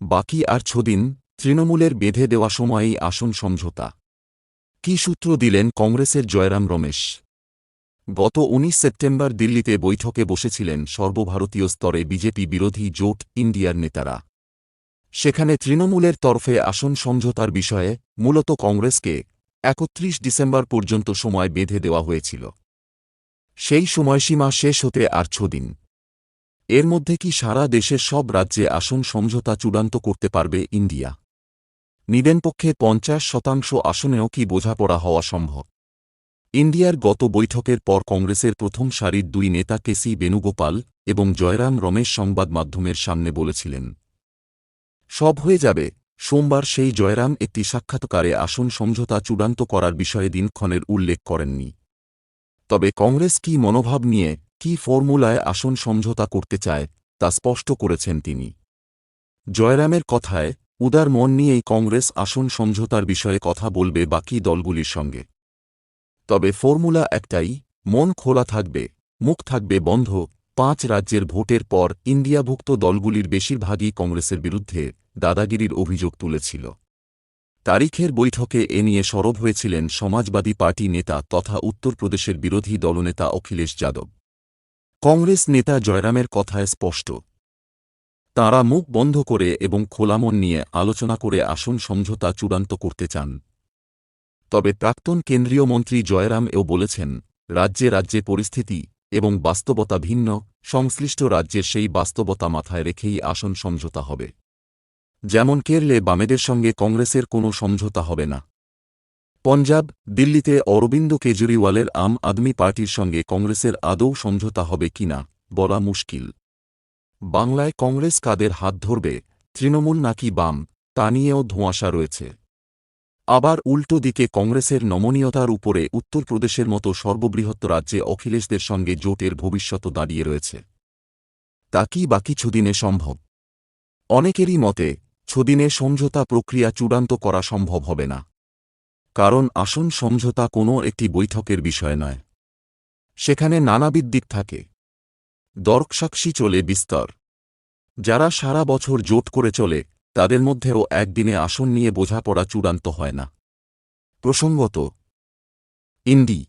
বাকি আর 6 দিন, তৃণমূলের বেঁধে দেওয়া সময়েই আসন সমঝোতা। কী সূত্র দিলেন কংগ্রেসের জয়রাম রমেশ? গত 19 সেপ্টেম্বর দিল্লিতে বৈঠকে বসেছিলেন সর্বভারতীয় স্তরে বিজেপি বিরোধী জোট ইন্ডিয়ার নেতারা। সেখানে তৃণমূলের তরফে আসন সমঝোতার বিষয়ে মূলত কংগ্রেসকে 31 ডিসেম্বর পর্যন্ত সময় বেঁধে দেওয়া হয়েছিল। সেই সময়সীমা শেষ হতে আর 6 দিন। এর মধ্যে কি সারা দেশের সব রাজ্যে আসন সমঝোতা চূড়ান্ত করতে পারবে ইন্ডিয়া? নিদেনপক্ষে 50% আসনেও কি বোঝাপড়া হওয়া সম্ভব? ইন্ডিয়ার গত বৈঠকের পর কংগ্রেসের প্রথম সারির 2 নেতা কেসি বেণুগোপাল এবং জয়রাম রমেশ সংবাদ মাধ্যমের সামনে বলেছিলেন, সব হয়ে যাবে। সোমবার সেই জয়রাম একটি সাক্ষাৎকারে আসন সমঝোতা চূড়ান্ত করার বিষয়ে দিনক্ষণের উল্লেখ করেননি। তবে কংগ্রেস কী মনোভাব নিয়ে, কী ফর্মুলায় আসন সমঝোতা করতে চায়, তা স্পষ্ট করেছেন তিনি। জয়রামের কথায়, উদার মন নিয়েই কংগ্রেস আসন সমঝোতার বিষয়ে কথা বলবে বাকি দলগুলির সঙ্গে। তবে ফর্মুলা একটাই, মন খোলা থাকবে, মুখ থাকবে বন্ধ। 5 রাজ্যের ভোটের পর ইন্ডিয়াভুক্ত দলগুলির বেশিরভাগই কংগ্রেসের বিরুদ্ধে দাদাগিরির অভিযোগ তুলেছিল। তারিখের বৈঠকে এ নিয়ে সরব হয়েছিলেন সমাজবাদী পার্টি নেতা তথা উত্তরপ্রদেশের বিরোধী দলনেতা অখিলেশ যাদব। কংগ্রেস নেতা জয়রামের কথায় স্পষ্ট, তাঁরা মুখ বন্ধ করে এবং খোলা মন নিয়ে আলোচনা করে আসন সমঝোতা চূড়ান্ত করতে চান। তবে প্রাক্তন কেন্দ্রীয় মন্ত্রী জয়রাম এও বলেছেন, রাজ্যে রাজ্যে পরিস্থিতি এবং বাস্তবতা ভিন্ন, সংশ্লিষ্ট রাজ্যের সেই বাস্তবতা মাথায় রেখেই আসন সমঝোতা হবে। যেমন কেরলে বামেদের সঙ্গে কংগ্রেসের কোনো সমঝোতা হবে না। পঞ্জাব, দিল্লিতে অরবিন্দ কেজরিওয়ালের আম আদমি পার্টির সঙ্গে কংগ্রেসের আদৌ সমঝোতা হবে কিনা বলা মুশকিল। বাংলায় কংগ্রেস কাদের হাত ধরবে, তৃণমূল নাকি বাম, তা নিয়েও ধোঁয়াশা রয়েছে। আবার উল্টো দিকে কংগ্রেসের নমনীয়তার উপরে উত্তরপ্রদেশের মতো সর্ববৃহৎ রাজ্যে অখিলেশদের সঙ্গে জোটের ভবিষ্যৎ দাঁড়িয়ে রয়েছে। তা কি বাকি 6 দিনে সম্ভব? অনেকেরই মতে 6 দিনে সমঝোতা প্রক্রিয়া চূড়ান্ত করা সম্ভব হবে না। কারণ আসন সমঝোতা কোনো একটি বৈঠকের বিষয় নয়। সেখানে নানাবিধ দিক থাকে। দর্কসাক্ষী চলে বিস্তর। যারা সারা বছর জোট করে চলে, তাদের মধ্যেও একদিনে আসন নিয়ে বোঝাপড়া চূড়ান্ত হয় না। প্রসঙ্গত, ইন্ডি